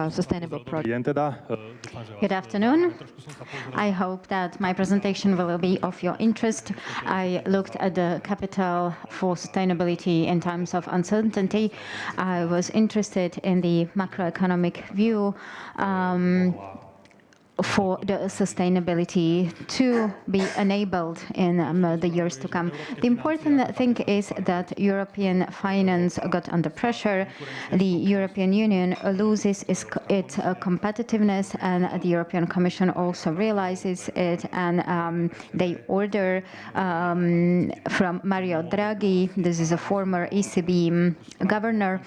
sustainable projects. Good afternoon. I hope that my presentation will be of your interest. I looked at the capital for sustainability in times of uncertainty. I was interested in the macroeconomic view for the sustainability to be enabled in the years to come. The important thing is that European finance got under pressure. The European Union loses its competitiveness, and the European Commission also realizes it, and they order from Mario Draghi, this is a former ECB governor,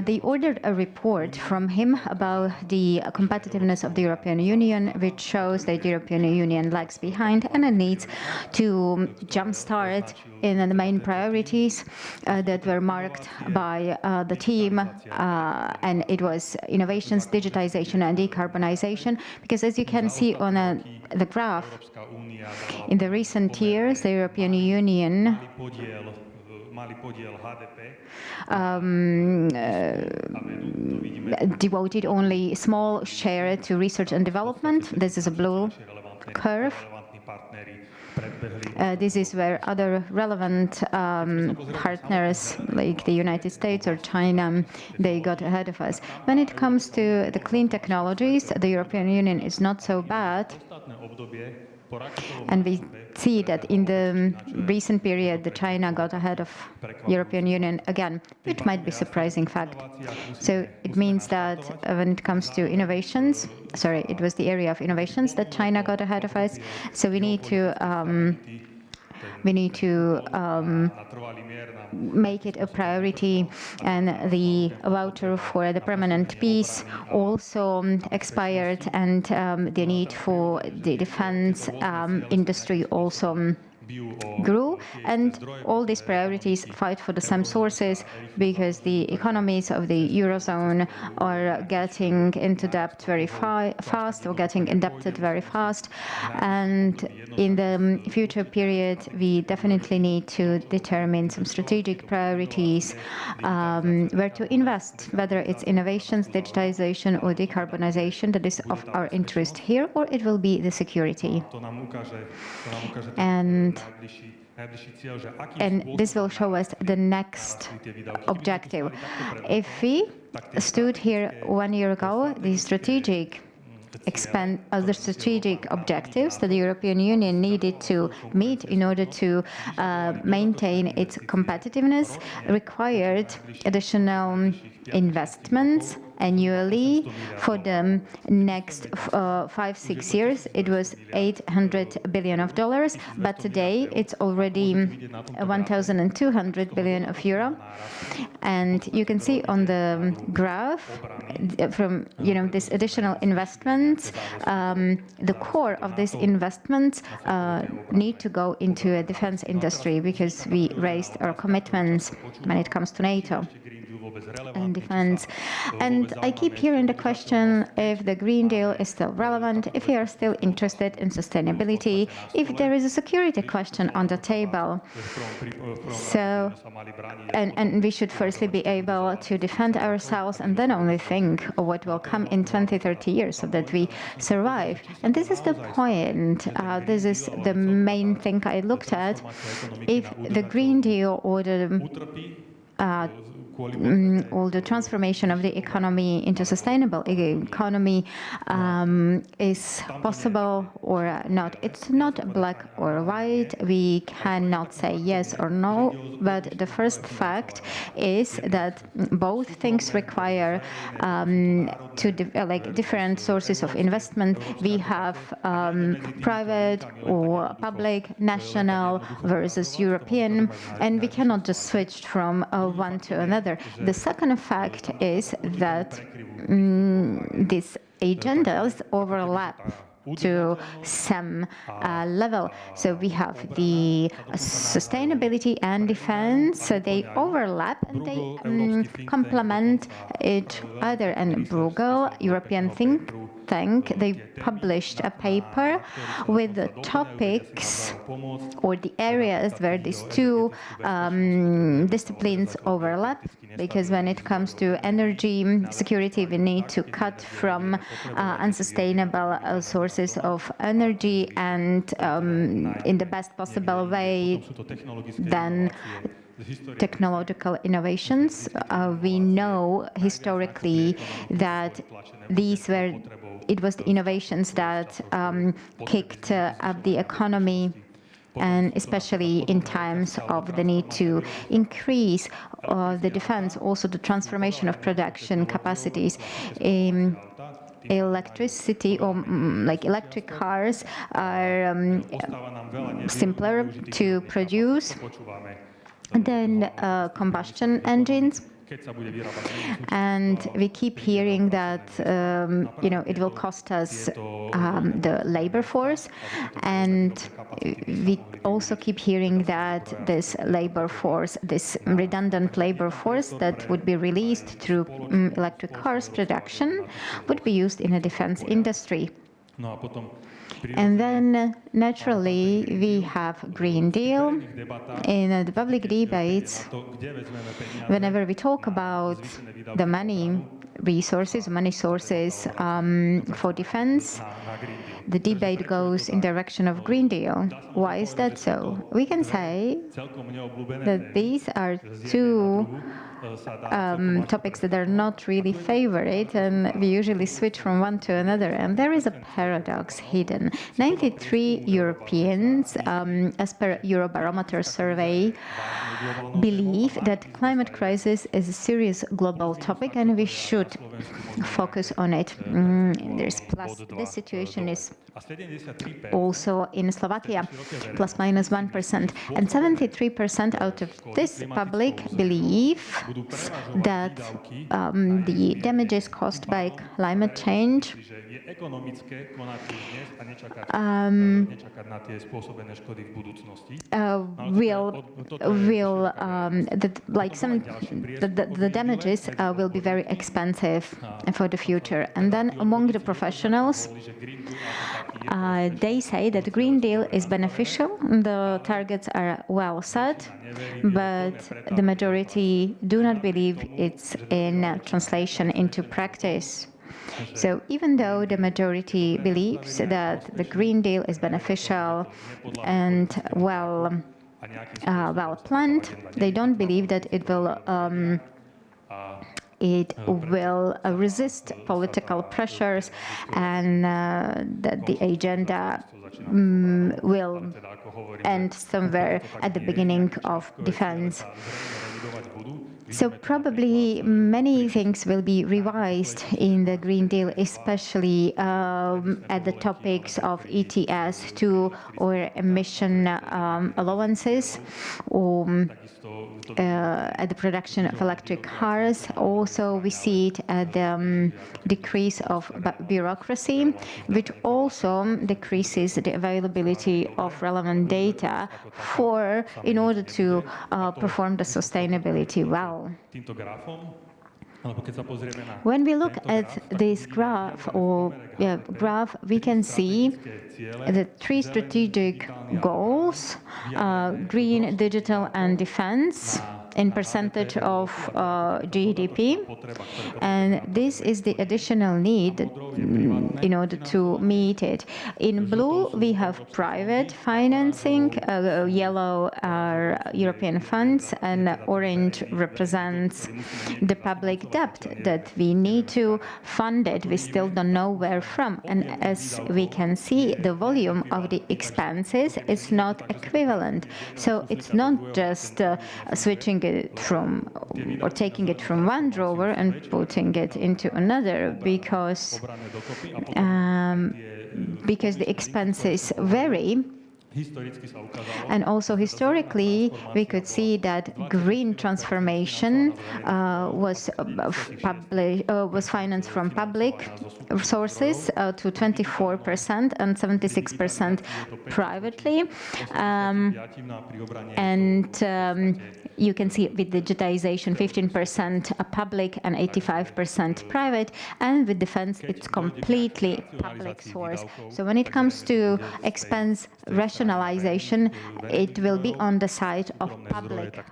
they ordered a report from him about the competitiveness of the European Union, which shows that the European Union lags behind and it needs to jumpstart in the main priorities that were marked by the team, and it was innovations, digitization, and decarbonization. Because as you can see on the graph, in the recent years, the European Union devoted only a small share to research and development. This is a blue curve. This is where other relevant partners like the United States or China, they got ahead of us. When it comes to the clean technologies, the European Union is not so bad. And we see that in the recent period, the China got ahead of European Union again, which might be a surprising fact. So it means that when it comes to innovations, sorry, it was the area of innovations that China got ahead of us. So we need to make it a priority, and the voucher for the permanent peace also expired, and the need for the defense industry also grew, and all these priorities fight for the same sources, because the economies of the Eurozone are getting into debt very fast, or getting indebted very fast, and in the future period we definitely need to determine some strategic priorities where to invest, whether it's innovations, digitization, or decarbonization that is of our interest here, or it will be the security. And this will show us the next objective. If we stood here 1 year ago, the strategic objectives that the European Union needed to meet in order to maintain its competitiveness required additional investments annually for the next 5-6 years. It was $800 billion, but today it's already 1,200 billion of euro. And you can see on the graph from this additional investments, the core of these investments need to go into a defense industry, because we raised our commitments when it comes to NATO and defense. And I keep hearing the question if the Green Deal is still relevant, if we are still interested in sustainability, if there is a security question on the table. So, and we should firstly be able to defend ourselves, and then only think of what will come in 20-30 years so that we survive. And this is the point. This is the main thing I looked at. If the Green Deal or the transformation of the economy into sustainable economy is possible or not. It's not black or white. We cannot say yes or no, but the first fact is that both things require different sources of investment. We have private or public, national versus European, and we cannot just switch from one to another. The second fact is that these agendas overlap to some level. So we have the sustainability and defense, so they overlap and they complement each other. And Bruegel, European think tank, they published a paper with the topics or the areas where these two disciplines overlap, because when it comes to energy security, we need to cut from unsustainable sources of energy, and in the best possible way, then technological innovations. We know historically that it was the innovations that kicked up the economy, and especially in times of the need to increase the defense, also the transformation of production capacities. Electricity or like electric cars are simpler to produce than combustion engines. And we keep hearing that it will cost us the labor force, and we also keep hearing that this labor force, this redundant labor force that would be released through electric cars production, would be used in a defense industry. And then, naturally, we have Green Deal. In the public debates, whenever we talk about the money sources for defense, the debate goes in the direction of Green Deal. Why is that so? We can say that these are two topics that are not really favorite, and we usually switch from one to another. And there is a paradox hidden. 93 Europeans, as per Eurobarometer survey, believe that climate crisis is a serious global topic and we should focus on it. This situation is also in Slovakia, plus minus 1%. And 73% out of this public believe that the damages caused by climate change the damages will be very expensive for the future. And then among the professionals, they say that the Green Deal is beneficial, the targets are well set, but the majority do not believe it's in translation into practice. So even though the majority believes that the Green Deal is beneficial and well planned, they don't believe that it will resist political pressures, and that the agenda will end somewhere at the beginning of defense. So probably many things will be revised in the Green Deal, especially at the topics of ETS2 or emission allowances, or at the production of electric cars. Also, we see it at the decrease of bureaucracy, which also decreases the availability of relevant data in order to perform the sustainability well. When we look at this graph, we can see the three strategic goals: green, digital, and defense, in percentage of GDP. And this is the additional need in order to meet it. In blue, we have private financing, yellow are European funds, and orange represents the public debt that we need to fund it. We still don't know where from. And as we can see, the volume of the expenses is not equivalent. So it's not just switching it from, or taking it from one drawer and putting it into another, because the expenses vary And also historically, we could see that green transformation was financed from public sources to 24% and 76% privately. You can see with digitization, 15% public and 85% private, and with defense, it's completely public source. So when it comes to expense rationalization, it will be on the side of public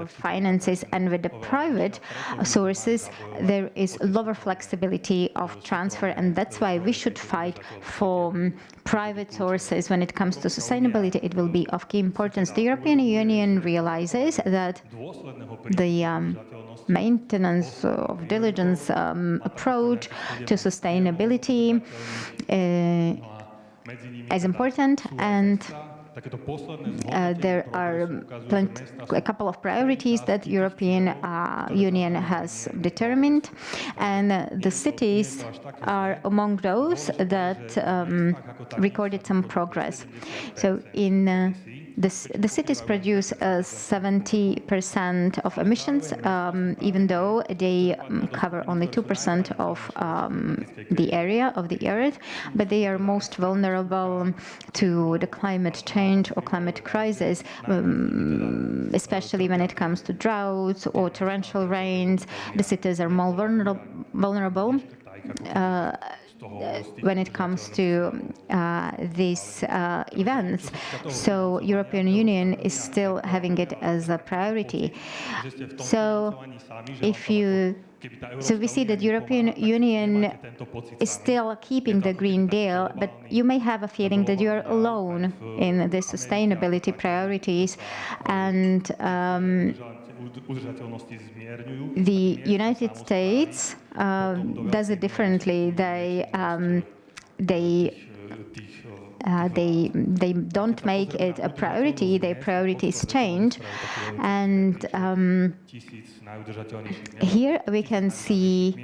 finances, and with the private sources, there is lower flexibility of transfer, and that's why we should fight for private sources. When it comes to sustainability, it will be of key importance. The European Union realizes that the maintenance of diligence approach to sustainability is important, and there are a couple of priorities that European Union has determined, and the cities are among those that recorded some progress. So in the cities produce 70% of emissions, even though they cover only 2% of the area of the Earth, but they are most vulnerable to the climate change or climate crisis, especially when it comes to droughts or torrential rains. The cities are more vulnerable when it comes to these events. So European Union is still having it as a priority. So we see that European Union is still keeping the Green Deal, but you may have a feeling that you are alone in the sustainability priorities, and the United States does it differently. They don't make it a priority. Their priorities change, and here we can see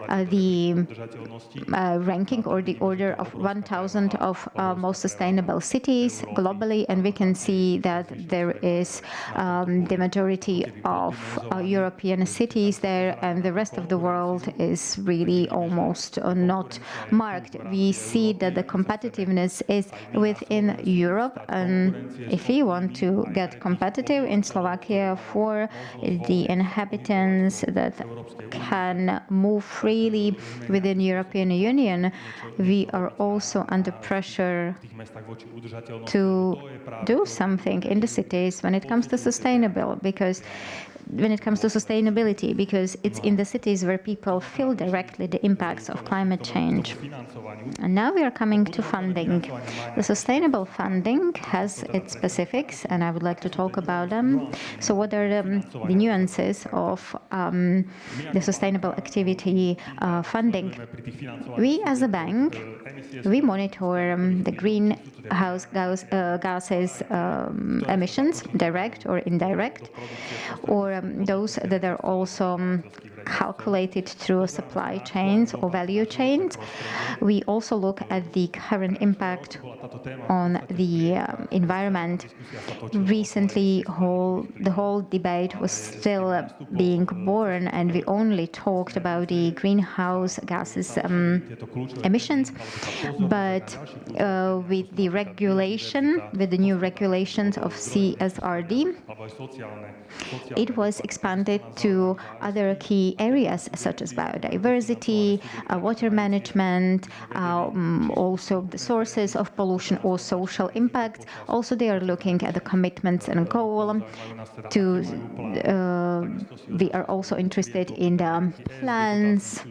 the ranking or the order of 1,000 of most sustainable cities globally, and we can see that there is the majority of European cities there, and the rest of the world is really almost not marked. We see that the competitiveness is within Europe, and if we want to get competitive in Slovakia for the inhabitants that can move freely within European Union, we are also under pressure to do something in the cities when it comes to sustainability, because it's in the cities where people feel directly the impacts of climate change. And now we are coming to funding. The sustainable funding has its specifics, and I would like to talk about them. So what are the nuances of the sustainable activity funding? We as a bank, we monitor the greenhouse gases emissions, direct or indirect, or those that are also calculated through supply chains or value chains. We also look at the current impact on the environment. Recently, the whole debate was still being born, and we only talked about the greenhouse gases emissions. But with the new regulations of CSRD, it was expanded to other key areas such as biodiversity, water management, also the sources of pollution or social impact. Also, they are looking at the commitments and goal. We are also interested in the plans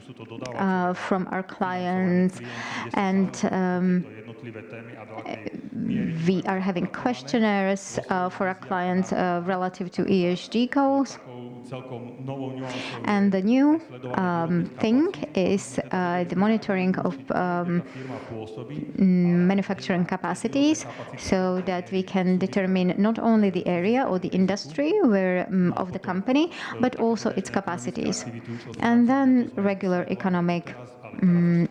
from our clients, and we are having questionnaires for our clients relative to ESG goals. And the new thing is the monitoring of manufacturing capacities, so that we can determine not only the area or the industry of the company, but also its capacities. And then regular economic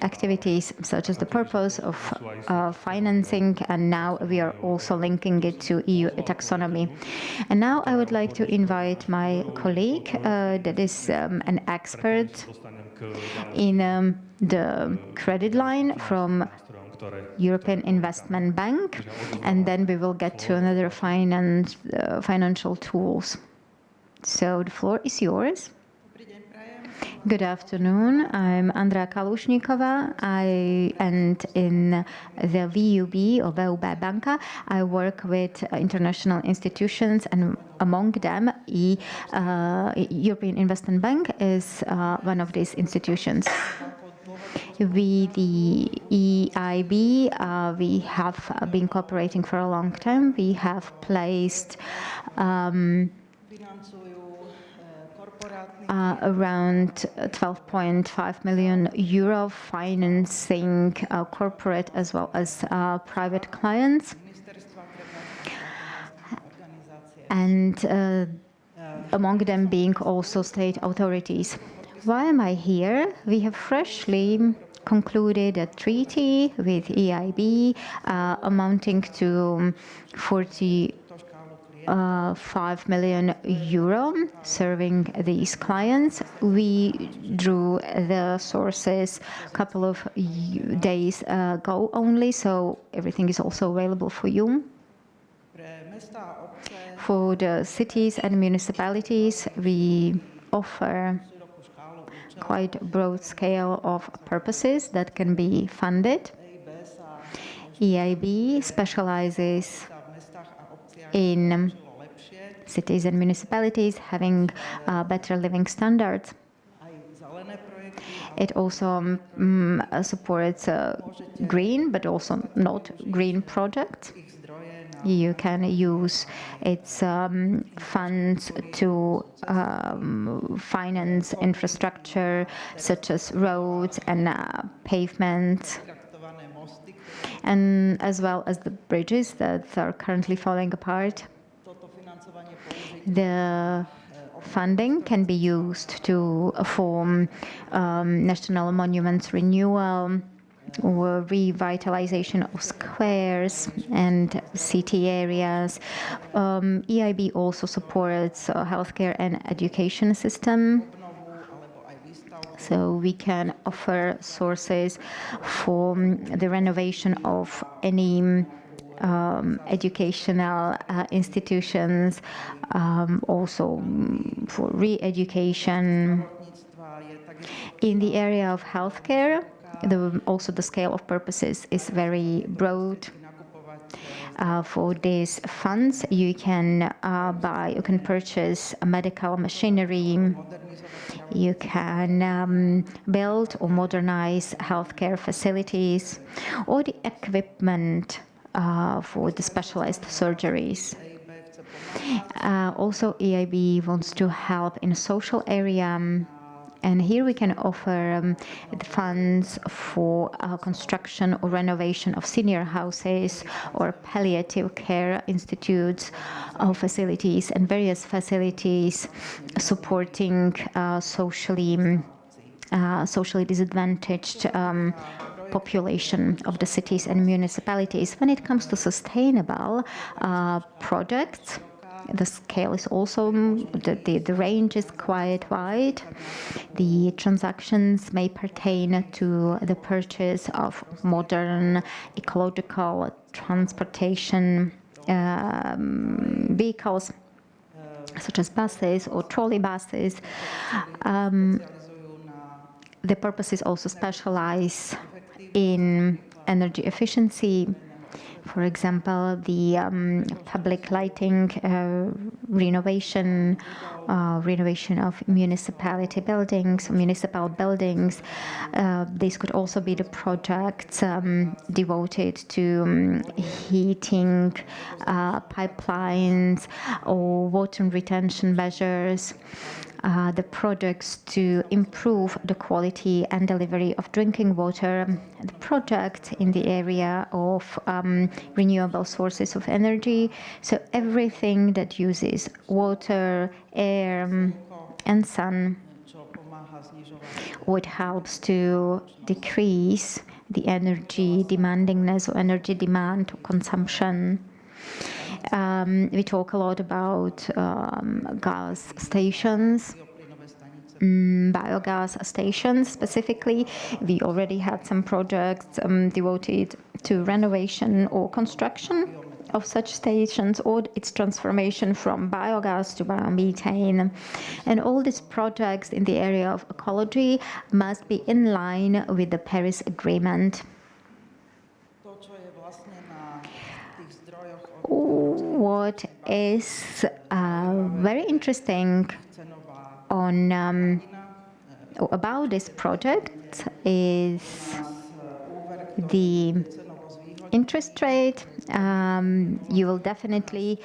activities, such as the purpose of financing, and now we are also linking it to EU taxonomy. And now I would like to invite my colleague, that is an expert in the credit line from European Investment Bank, and then we will get to another financial tools. So the floor is yours. Good afternoon. I'm Andrea Kalushnikova. And in the VUB or VUB Bank, I work with international institutions, and among them, European Investment Bank is one of these institutions. We, the EIB, we have been cooperating for a long time. We have placed around 12.5 million euro financing corporate as well as private clients. And among them being also state authorities. Why am I here? We have freshly concluded a treaty with EIB amounting to 45 million euro serving these clients. We drew the sources a couple of days ago only, so everything is also available for you. For the cities and municipalities, we offer quite a broad scale of purposes that can be funded. EIB specializes in cities and municipalities having better living standards. It also supports green, but also not green projects. You can use its funds to finance infrastructure such as roads and pavements, and as well as the bridges that are currently falling apart. The funding can be used to form national monuments renewal or revitalization of squares and city areas. EIB also supports healthcare and education system. So we can offer sources for the renovation of any educational institutions, also for re-education. In the area of healthcare, also the scale of purposes is very broad. For these funds, you can purchase medical machinery. You can build or modernize healthcare facilities, or the equipment for the specialized surgeries. Also, EIB wants to help in a social area. And here we can offer the funds for construction or renovation of senior houses or palliative care institutes or facilities, and various facilities supporting socially disadvantaged population of the cities and municipalities. When it comes to sustainable projects, the scale is also, the range is quite wide. The transactions may pertain to the purchase of modern ecological transportation vehicles, such as buses or trolley buses. The purposes also specialize in energy efficiency. For example, the public lighting renovation of municipal buildings. These could also be the projects devoted to heating pipelines or water retention measures. The projects to improve the quality and delivery of drinking water, the project in the area of renewable sources of energy. So everything that uses water, air, and sun. what helps to decrease the energy demandingness or energy demand or consumption. We talk a lot about gas stations, biogas stations specifically. We already had some projects devoted to renovation or construction of such stations, or its transformation from biogas to biomethane. And all these projects in the area of ecology must be in line with the Paris Agreement. What is very interesting about this project is the interest rate. You will definitely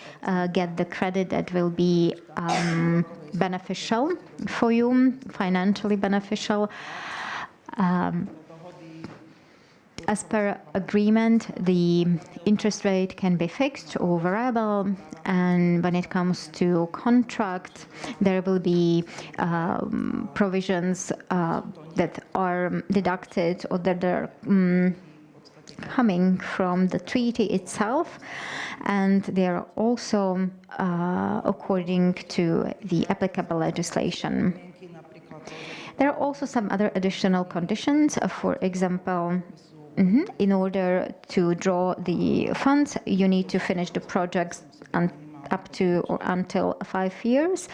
get the credit that will be beneficial for you, financially beneficial. As per agreement, the interest rate can be fixed or variable, and when it comes to contract, there will be provisions that are deducted or that are coming from the treaty itself, and they are also according to the applicable legislation. There are also some other additional conditions. For example, in order to draw the funds, you need to finish the projects up to or until 5 years,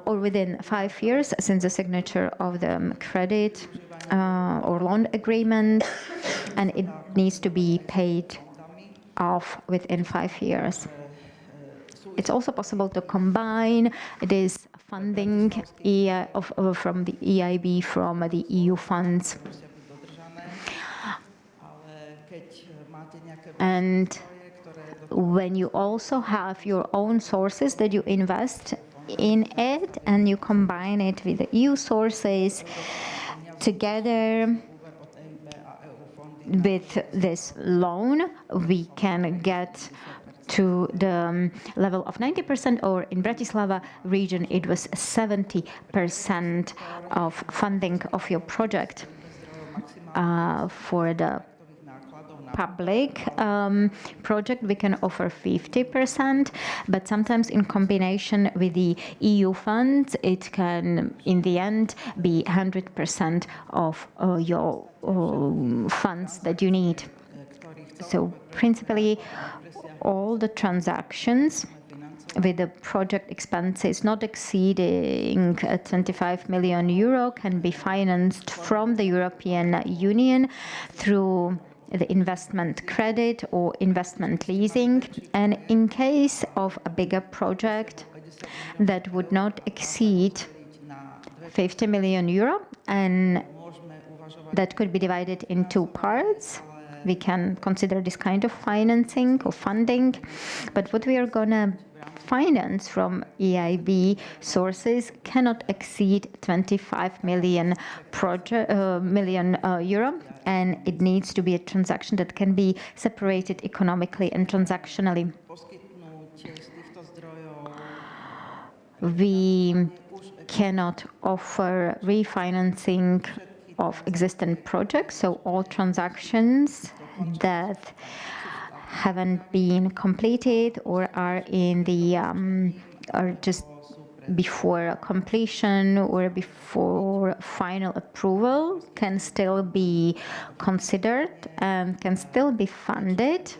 or within 5 years since the signature of the credit or loan agreement, and it needs to be paid off within 5 years. It's also possible to combine this funding from the EIB, from the EU funds. And when you also have your own sources that you invest in it and you combine it with the EU sources together with this loan, we can get to the level of 90%, or in Bratislava region it was 70% of funding of your project. For the public project, we can offer 50%, but sometimes in combination with the EU funds, it can, in the end, be 100% of your funds that you need. So principally, all the transactions with the project expenses not exceeding 25 million euro can be financed from the European Union through the investment credit or investment leasing. And in case of a bigger project that would not exceed 50 million euro, and that could be divided in 2 parts, we can consider this kind of financing or funding. But what we are going to finance from EIB sources cannot exceed 25 million euro, and it needs to be a transaction that can be separated economically and transactionally. We cannot offer refinancing of existing projects, so all transactions that haven't been completed or are in the are just before completion or before final approval can still be considered and can still be funded.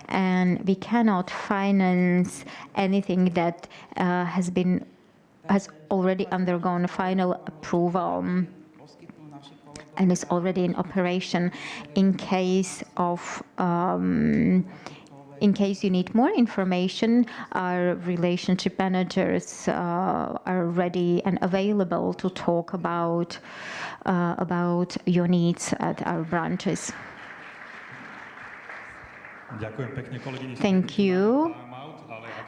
And we cannot finance anything that has already undergone final approval and is already in operation. In case you need more information, our relationship managers are ready and available to talk about your needs at our branches. Thank you.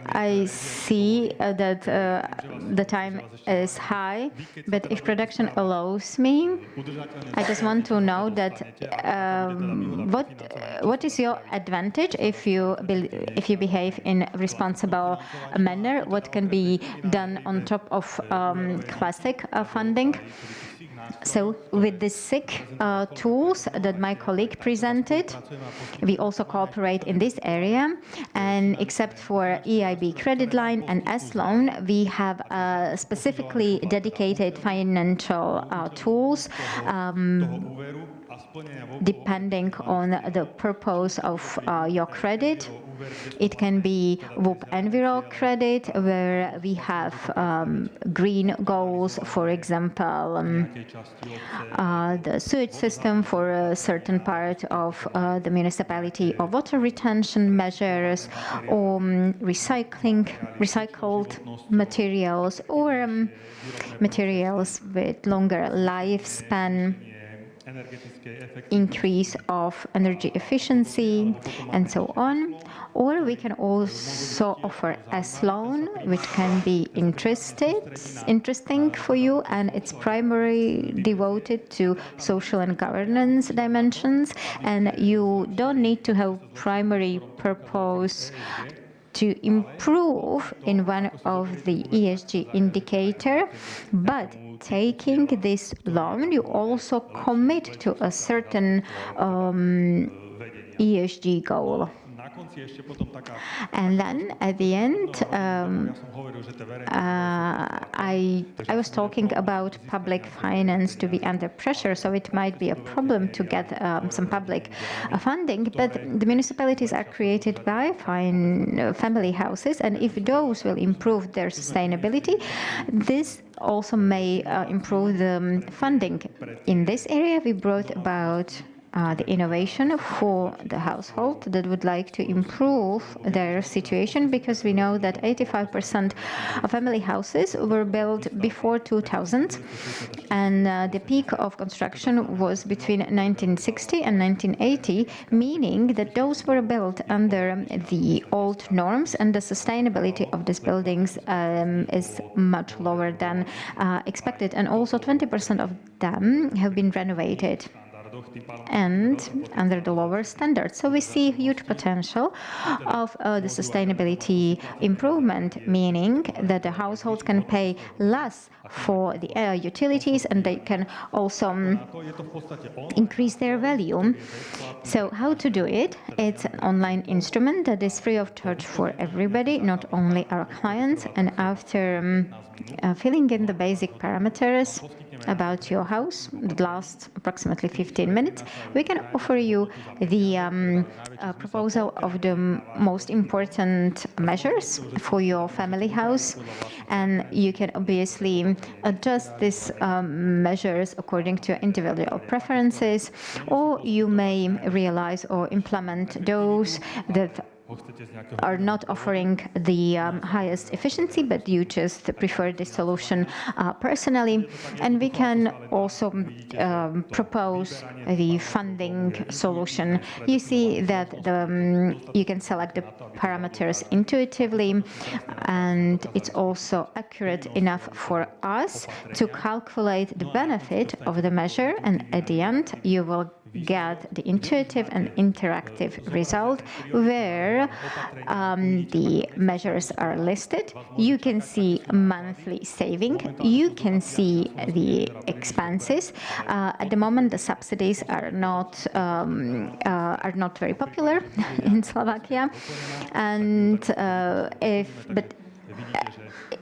I see that the time is high, but if production allows me, I just want to know that what is your advantage if you behave in a responsible manner? What can be done on top of classic funding? So with the SIC tools that my colleague presented, we also cooperate in this area. And except for EIB credit line and S-loan, we have specifically dedicated financial tools depending on the purpose of your credit. It can be VUB Enviro credit, where we have green goals, for example, the sewage system for a certain part of the municipality, or water retention measures, or recycled materials, or materials with longer lifespan, increase of energy efficiency, and so on. Or we can also offer S-loan, which can be interesting for you, and it's primarily devoted to social and governance dimensions, and you don't need to have primary purpose to improve in one of the ESG indicator, but taking this loan, you also commit to a certain ESG goal. And then at the end, I was talking about public finance to be under pressure, so it might be a problem to get some public funding, but the municipalities are created by family houses, and if those will improve their sustainability, this also may improve the funding. In this area, we brought about the innovation for the household that would like to improve their situation, because we know that 85% of family houses were built before 2000, and the peak of construction was between 1960 and 1980, meaning that those were built under the old norms, and the sustainability of these buildings is much lower than expected, and also 20% of them have been renovated and under the lower standards. So we see huge potential of the sustainability improvement, meaning that the households can pay less for the utilities, and they can also increase their value. So how to do it? It's an online instrument that is free of charge for everybody, not only our clients. And after filling in the basic parameters about your house, that lasts approximately 15 minutes, we can offer you the proposal of the most important measures for your family house, and you can obviously adjust these measures according to individual preferences, or you may realize or implement those that are not offering the highest efficiency, but you just prefer this solution personally. And we can also propose the funding solution. You see that you can select the parameters intuitively, and it's also accurate enough for us to calculate the benefit of the measure, and at the end you will get the intuitive and interactive result where the measures are listed. You can see monthly saving. You can see the expenses. At the moment, the subsidies are not very popular in Slovakia, and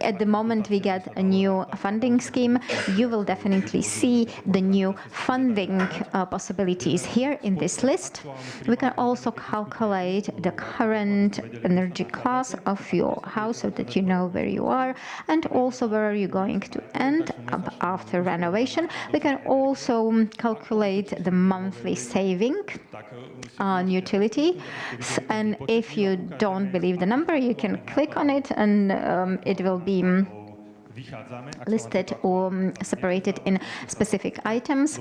at the moment we get a new funding scheme, you will definitely see the new funding possibilities here in this list. We can also calculate the current energy class of your house so that you know where you are and also where are you going to end up after renovation. We can also calculate the monthly saving on utility, and if you don't believe the number, you can click on it and it will be listed or separated in specific items.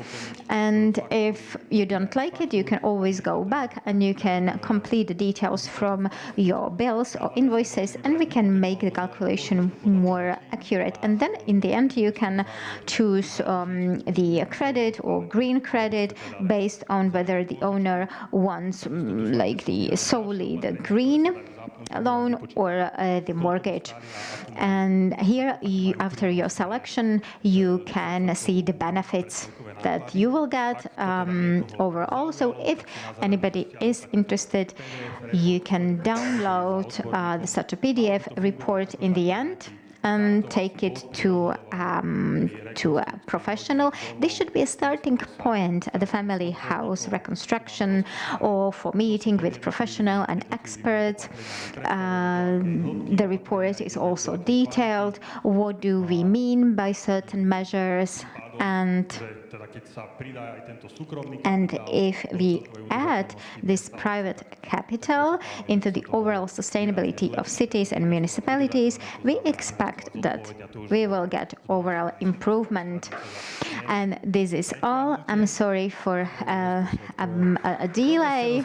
And if you don't like it, you can always go back and you can complete the details from your bills or invoices, and we can make the calculation more accurate. And then in the end, you can choose the credit or green credit based on whether the owner wants like the solely the green loan or the mortgage. And here, after your selection, you can see the benefits that you will get overall. So if anybody is interested, you can download such a PDF report in the end and take it to a professional. This should be a starting point at the family house reconstruction or for meeting with professional and experts. The report is also detailed. What do we mean by certain measures? And if we add this private capital into the overall sustainability of cities and municipalities, we expect that we will get overall improvement. And this is all. I'm sorry for a delay.